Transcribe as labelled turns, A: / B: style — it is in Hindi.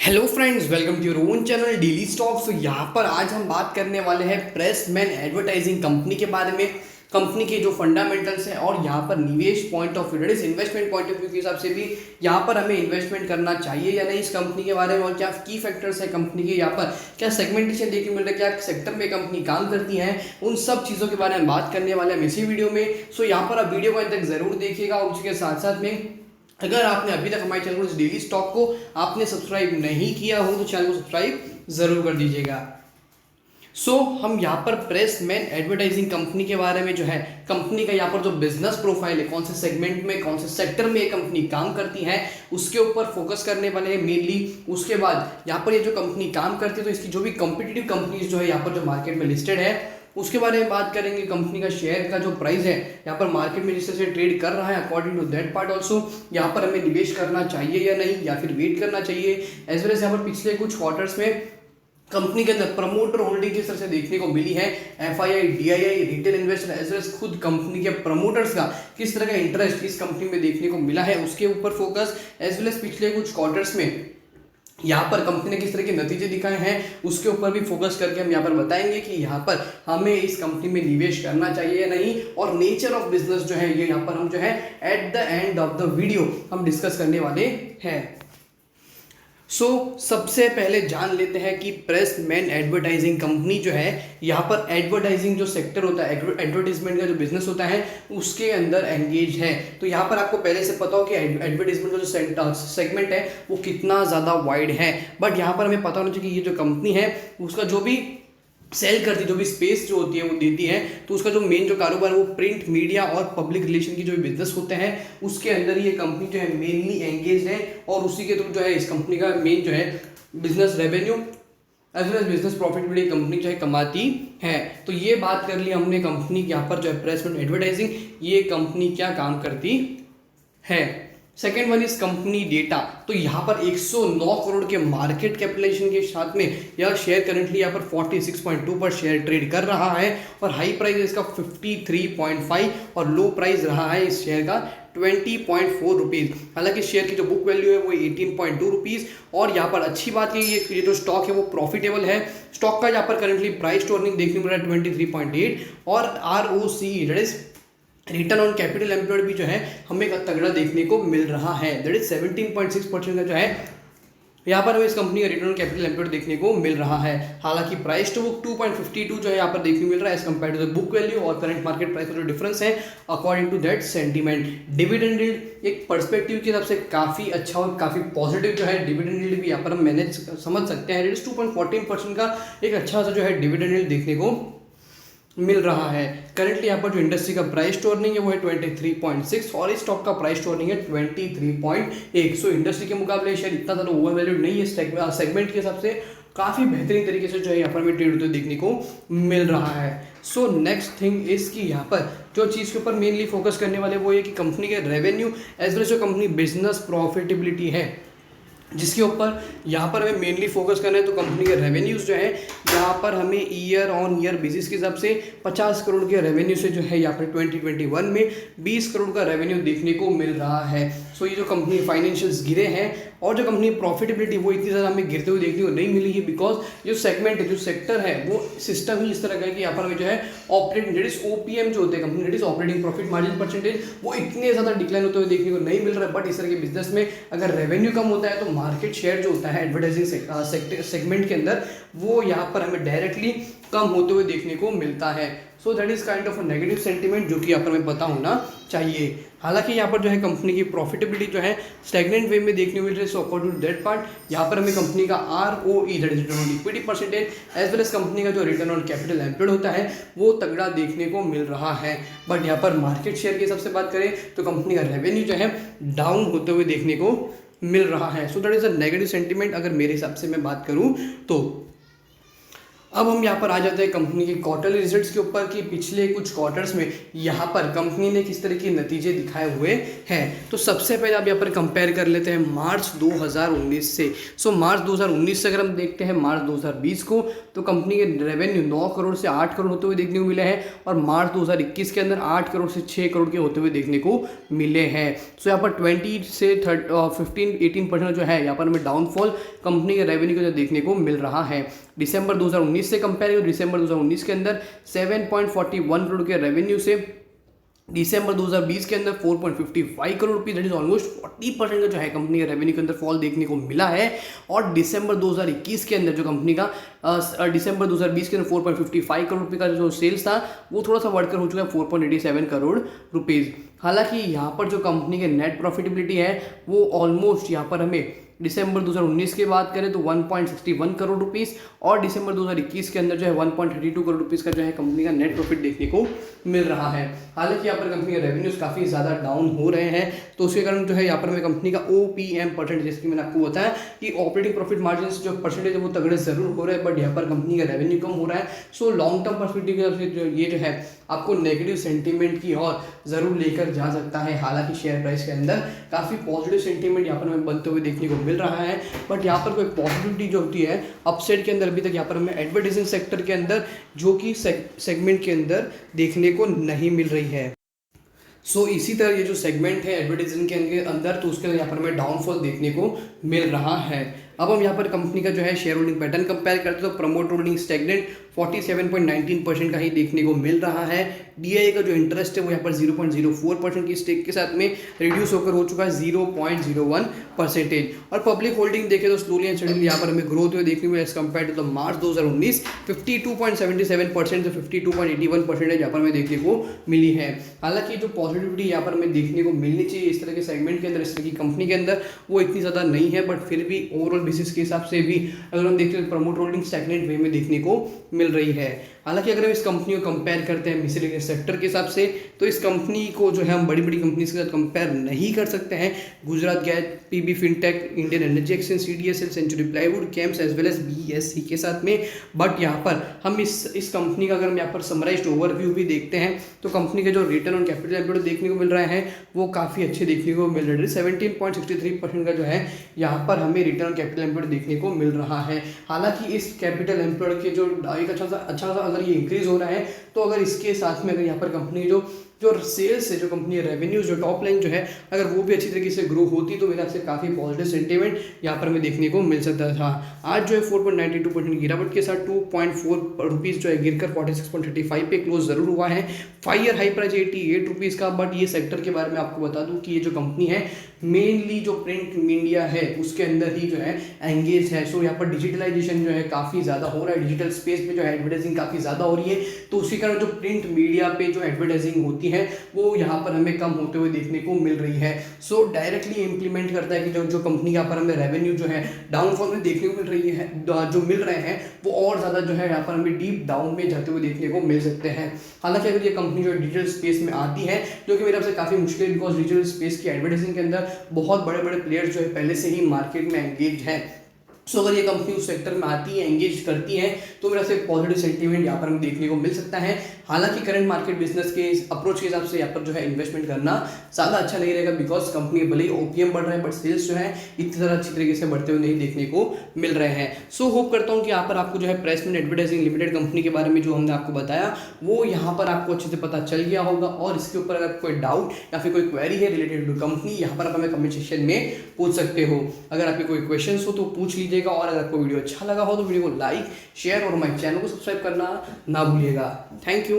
A: Hello friends, welcome to your own channel daily stocks. तो यहाँ पर आज हम बात करने वाले हैं प्रेसमैन एडवर्टाइजिंग कंपनी के बारे में, कंपनी के जो फंडामेंटल्स हैं और यहाँ पर निवेश point of view, that is investment point of view के हिसाब से भी यहाँ पर हमें इन्वेस्टमेंट करना चाहिए या नहीं इस कंपनी के बारे में, और क्या की फैक्टर्स है कंपनी के, यहाँ पर क्या सेगमेंटेशन देखने मिल रहा है, क्या सेक्टर में कंपनी काम करती है, उन सब चीज़ों के बारे में बात करने वाले हैं इसी वीडियो में। सो यहाँ पर आप वीडियो को अंत तक जरूर देखिएगा। और उसके साथ साथ में अगर आपने अभी तक हमारे चैनल को डेली स्टॉक को आपने सब्सक्राइब नहीं किया हो तो चैनल को सब्सक्राइब जरूर कर दीजिएगा। हम यहाँ पर प्रेसमैन एडवर्टाइजिंग कंपनी के बारे में जो है कंपनी का यहाँ पर जो बिजनेस प्रोफाइल है, कौन से सेगमेंट में कौन से सेक्टर में ये कंपनी काम करती है उसके ऊपर फोकस करने वाले हैं मेनली। उसके बाद यहाँ पर ये जो कंपनी काम करती है तो इसकी जो भी कॉम्पिटिटिव कंपनीज जो है यहाँ पर जो मार्केट में लिस्टेड है उसके बारे में बात करेंगे। कंपनी का शेयर का जो प्राइस है यहाँ पर मार्केट में जिस तरह से ट्रेड कर रहा है, according to that part also यहाँ पर हमें निवेश करना चाहिए या नहीं, या फिर वेट करना चाहिए। एज वेल एज यहाँ पर पिछले कुछ क्वार्टर्स में कंपनी के अंदर प्रमोटर होल्डिंग किस तरह से देखने को मिली है, FII, DII, retail investor as well as खुद कंपनी के प्रमोटर्स का किस तरह का इंटरेस्ट इस कंपनी में देखने को मिला है उसके ऊपर फोकस। एज वेल एज पिछले कुछ क्वार्टर्स में यहाँ पर कंपनी ने किस तरह के नतीजे दिखाए हैं उसके ऊपर भी फोकस करके हम यहाँ पर बताएंगे कि यहाँ पर हमें इस कंपनी में निवेश करना चाहिए या नहीं, और नेचर ऑफ बिजनेस जो है ये यहाँ पर हम जो है at the end of the video हम डिस्कस करने वाले हैं। सबसे पहले जान लेते हैं कि प्रेसमैन एडवर्टाइजिंग कंपनी जो है यहाँ पर एडवर्टाइजिंग जो सेक्टर होता है, एडवर्टाइजमेंट का जो बिजनेस होता है उसके अंदर एंगेज है। तो यहाँ पर आपको पहले से पता हो कि एडवर्टाइजमेंट का जो सेगमेंट है वो कितना ज़्यादा वाइड है, बट यहाँ पर हमें पता होना चाहिए कि ये जो कंपनी है उसका जो भी सेल करती है, जो भी स्पेस जो होती है वो देती है, तो उसका जो मेन जो कारोबार है वो प्रिंट मीडिया और पब्लिक रिलेशन की जो भी बिजनेस होते हैं उसके अंदर ये कंपनी जो है मेनली एंगेज है, और उसी के थ्रू जो है इस कंपनी का मेन जो है business revenue as well as business profitability company जो है कमाती है। तो ये बात कर ली हमने कंपनी यहाँ पर जो है प्रेसमैन एडवर्टाइजिंग, ये कंपनी क्या काम करती है। Second one is company data. तो यहाँ पर 109 करोड़ के मार्केट कैपिटलाइजेशन के साथ में यह शेयर करंटली यहाँ पर 46.2 पर शेयर ट्रेड कर रहा है, और हाई प्राइस इसका 53.5 और लो प्राइस रहा है इस शेयर का 20.4 रुपीज़। हालांकि शेयर की जो बुक वैल्यू है वो 18.2 रुपीज़, और यहाँ पर अच्छी बात है ये जो स्टॉक है वो प्रॉफिटेबल है। स्टॉक का यहाँ पर करंटली प्राइस टू अर्निंग देखने को मिल रहा है 23.8, और ROCE that is return on capital employed भी जो है हमें तगड़ा देखने को मिल रहा है, दैट इज 17.6% का जो है यहाँ पर हमें इस कंपनी का रिटर्न ऑन कैपिटल एम्प्लॉयड देखने को मिल रहा है। हालांकि प्राइस टू बुक 2.52 जो है यहाँ पर देखने को मिल रहा है as compare to the book value और करंट मार्केट प्राइस का जो डिफरेंस है according to that sentiment. Dividend yield एक पर्सपेक्टिव के हिसाब से काफ़ी अच्छा और काफ़ी पॉजिटिव जो है डिविडेंड यील्ड भी यहाँ पर हम मैनेज समझ सकते हैं। दैट इज 2.14% का एक अच्छा सा जो है डिविडेंड यील्ड देखने को मिल रहा है। करंटली यहाँ पर जो इंडस्ट्री का प्राइस टू अर्निंग है वो है 23.6, और इस स्टॉक का प्राइस टू अर्निंग है 23.1। सो इंडस्ट्री के मुकाबले शायद इतना ज़्यादा ओवर वैल्यूड नहीं है, सेगमेंट के हिसाब से काफ़ी बेहतरीन तरीके से जो है यहाँ पर हमें ट्रेड होते देखने को मिल रहा है। सो नेक्स्ट थिंग इज कि यहाँ पर जो चीज़ के ऊपर मेनली फोकस करने वाले वो ये कि कंपनी के रेवेन्यू एज वेल एज जो कंपनी बिजनेस प्रॉफिटेबिलिटी है जिसके ऊपर यहाँ पर हमें मेनली फोकस करना है। तो कंपनी के रेवेन्यूज़ जो है यहाँ पर हमें ईयर ऑन ईयर बेसिस के हिसाब से 50 करोड़ के रेवेन्यू से जो है यहाँ पर 2021 में 20 करोड़ का रेवेन्यू देखने को मिल रहा है। सो ये जो कंपनी फाइनेंशियल्स गिरे हैं और जो कंपनी प्रॉफिटेबिलिटी वो इतनी ज़्यादा हमें गिरते हुए देखने को नहीं मिली है, बिकॉज जो सेगमेंट है, जो सेक्टर है, वो सिस्टम ही इस तरह का है कि यहाँ पर हमें जो है ऑपरेटिंग दैट इज OPM जो होते हैं company that is operating profit margin percentage, वो इतने ज़्यादा डिक्लाइन होते हुए देखने को नहीं मिल रहा है। बट इस तरह के बिजनेस में अगर रेवेन्यू कम होता है तो मार्केट शेयर जो होता है एडवर्टाइजिंग सेगमेंट के अंदर वो यहाँ पर हमें डायरेक्टली कम होते हुए देखने को मिलता है। So that is kind of a negative sentiment जो कि यहाँ पर हमें पता होना चाहिए। हालांकि यहाँ पर जो है कंपनी की प्रॉफिटेबिलिटी जो है स्टैग्नेंट वे में देखने को मिल रही है। So according to that part यहाँ पर हमें कंपनी का ROE that is return on equity percentage as well as company का जो रिटर्न ऑन कैपिटल एम्प्लॉयड होता है वो तगड़ा देखने को मिल रहा है। बट यहाँ पर मार्केट शेयर के हिसाब से बात करें तो कंपनी का रेवेन्यू जो है डाउन होते हुए देखने को मिल रहा है। So that is a negative sentiment अगर मेरे हिसाब से मैं बात करूँ तो। अब हम यहाँ पर आ जाते हैं कंपनी के क्वार्टरली रिजल्ट्स के ऊपर कि पिछले कुछ क्वार्टर्स में यहाँ पर कंपनी ने किस तरह के नतीजे दिखाए हुए हैं। तो सबसे पहले आप यहाँ पर कंपेयर कर लेते हैं मार्च 2019 से। सो मार्च 2019 से अगर हम देखते हैं मार्च 2020 को, तो कंपनी के रेवेन्यू 9 करोड़ से 8 करोड़ होते हुए देखने को मिले हैं, और मार्च 2021 के अंदर 8 करोड़ से 6 करोड़ के होते हुए देखने को मिले हैं। सो यहाँ पर 20 से 15-18% जो है यहाँ पर हमें डाउनफॉल कंपनी के रेवेन्यू का देखने को मिल रहा है। दिसंबर 2019 से कंपेयर करें, दिसंबर 2019 के अंदर 7.41 करोड़ के रेवेन्यू से दिसंबर 2020 के अंदर 4.55 करोड़ रुपये, दैट इज ऑलमोस्ट 40% का जो है कंपनी के रेवेन्यू के अंदर फॉल देखने को मिला है। और दिसंबर 2021 के अंदर जो कंपनी का दिसंबर 2020 के अंदर 4.55 करोड़ रुपये का जो सेल्स था वो थोड़ा सा बढ़कर हो चुका है 4.87 करोड़ रुपीज़। हालांकि यहाँ पर जो कंपनी के नेट प्रॉफिटेबिलिटी है वो ऑलमोस्ट यहाँ पर हमें दिसंबर 2019 की बात करें तो 1.61 करोड़ रुपीस, और दिसंबर 2021 के अंदर जो है 1.32 करोड़ रुपीस का जो है कंपनी का नेट प्रॉफिट देखने को मिल रहा है। हालांकि यहाँ पर कंपनी के रेवेन्यूज काफ़ी ज़्यादा डाउन हो रहे हैं, तो उसके कारण जो है यहाँ पर हमें कंपनी का OPM परसेंटेज, जैसे कि मैंने आपको बताया कि ऑपरेटिंग प्रॉफिट मार्जिन जो परसेंटेज है वो तगड़े जरूर हो रहे हैं, बट यहाँ पर कंपनी का रेवेन्यू कम हो रहा है। सो लॉन्ग टर्म परस्पेक्टिव से ये जो है आपको नेगेटिव सेंटीमेंट की ओर जरूर लेकर जा सकता है। हालांकि शेयर प्राइस के अंदर काफ़ी पॉजिटिव सेंटीमेंट यहाँ पर हमें बनते हुए देखने को मिल रहा है, बट यहाँ पर कोई पॉजिटिविटी जो होती है अपसाइड के अंदर अभी तक यहाँ पर हमें एडवर्टाइजिंग सेक्टर के अंदर जो कि सेगमेंट के अंदर देखने को नहीं मिल रही है। सो इसी तरह ये जो सेगमेंट है एडवर्टाइजिंग के अंदर, तो उसके अंदर यहाँ पर हमें डाउनफॉल देखने को मिल रहा है। अब हम यहाँ पर कंपनी का जो है शेयर होल्डिंग पैटर्न कंपेयर करते हैं तो प्रमोट होल्डिंग स्टैग्नेंट 47.19% का ही देखने को मिल रहा है। DIA का जो इंटरेस्ट है वो यहाँ पर 0.04% की स्टेक के साथ में रिड्यूस होकर हो चुका है 0.01%। और पब्लिक होल्डिंग देखें तो स्लोली एंड स्टडीली यहाँ पर हमें ग्रोथ हुए देखने को एज कम्पेयर टू द मार्च 2019 52.77% से 52.81% यहाँ पर हमें देखने को मिली है। हालांकि जो पॉजिटिविटी यहाँ पर हमें देखने को मिलनी चाहिए इस तरह के सेगमेंट के अंदर, इस तरह की कंपनी के अंदर, वो इतनी ज़्यादा नहीं है, बट फिर भी ओवरऑल बेसिस के हिसाब से भी अगर हम देखते हैं प्रमोट होल्डिंग स्टैग्नेंट वे में देखने को मिल रही है। हालांकि अगर हम इस कंपनी को कंपेयर करते हैं मिसलेनियस सेक्टर के हिसाब से, तो इस कंपनी को जो है हम बड़ी बड़ी कंपनीज के साथ कंपेयर नहीं कर सकते हैं। Gujarat gas, PB fintech, Indian energy exchange, CDSL, century plywood, CAMS as well as BSE के साथ में। बट यहाँ पर हम इस कंपनी का अगर हम यहाँ पर समराइज्ड ओवरव्यू भी देखते हैं तो कंपनी का जो रिटर्न ऑन कैपिटल एम्प्लॉयड देखने को मिल रहा है वो काफ़ी अच्छे देखने को मिल रहे हैं। 17.63% का जो है यहाँ पर हमें रिटर्न ऑन कैपिटल एम्प्लॉयड देखने को मिल रहा है। हालांकि इस कैपिटल एम्प्लॉयड के जो एक अच्छा सा अगर ये इंक्रीज हो रहा है, तो अगर इसके साथ में अगर यहाँ पर कंपनी जो सेल्स है, जो कंपनी रेवेन्यू, जो टॉप लाइन जो है, अगर वो भी अच्छी तरीके से ग्रो होती तो मेरे ख्याल से काफ़ी पॉजिटिव सेंटीमेंट यहाँ पर हमें देखने को मिल सकता था। आज जो है 4.92% गिरावट के साथ 2.4 रुपीज़ जो है गिरकर 46.35 पे क्लोज ज़रूर हुआ है। 5 ईयर हाई प्राइस 88 रुपीज़ का। बट ये सेक्टर के बारे में आपको बता दूं कि ये जो कंपनी है मेनली जो प्रिंट मीडिया है उसके अंदर ही जो है एंगेज है। सो यहाँ पर डिजिटलाइजेशन जो है काफ़ी ज़्यादा हो रहा है, डिजिटल स्पेस पे जो है एडवर्टाइजिंग काफ़ी ज़्यादा हो रही है, तो उसी कारण जो प्रिंट मीडिया पे जो एडवर्टाइजिंग होती है वो यहाँ पर हमें कम होते हुए देखने को मिल रही है। सो डायरेक्टली इंप्लीमेंट करता है कि जो कंपनी यहाँ पर हमें रेवेन्यू जो है डाउनफॉल में देखने को मिल रही है, जो मिल रहे हैं वो और ज़्यादा जो है यहाँ पर हमें डीप डाउन में जाते हुए देखने को मिल सकते हैं। हालांकि अगर ये कंपनी जो डिजिटल स्पेस में आती है, जो कि मेरे से काफ़ी मुश्किल, बिकॉज डिजिटल स्पेस की एडवर्टाइजिंग के अंदर बहुत बड़े बड़े प्लेयर्स जो है पहले से ही मार्केट में एंगेज है। सो अगर ये कंपनी उस सेक्टर में आती है, एंगेज करती है, तो मेरा से पॉजिटिव सेंटीमेंट यहाँ पर हमें देखने को मिल सकता है। हालांकि करंट मार्केट बिजनेस के अप्रोच के हिसाब से यहाँ पर जो है इन्वेस्टमेंट करना ज़्यादा अच्छा नहीं रहेगा, बिकॉज कंपनी भले ही OPM बढ़ रहा है बट सेल्स जो है इतनी ज़्यादा अच्छी तरीके से बढ़ते हुए नहीं देखने को मिल रहे हैं। सो होप करता हूँ कि यहाँ पर आपको जो है प्रेसमेंट एडवर्टाइजिंग लिमिटेड कंपनी के बारे में जो हमने आपको बताया वो यहाँ पर आपको अच्छे से पता चल गया होगा, और इसके ऊपर अगर कोई डाउट या फिर कोई क्वेरी है रिलेटेड टू कंपनी, यहाँ पर आप हमें कमेंट सेक्शन में पूछ सकते हो। अगर आपके कोई क्वेश्चन हो तो पूछ लीजिएगा, और अगर आपको वीडियो अच्छा लगा हो तो वीडियो को लाइक, शेयर और हमारे चैनल को सब्सक्राइब करना ना भूलिएगा। Thank you.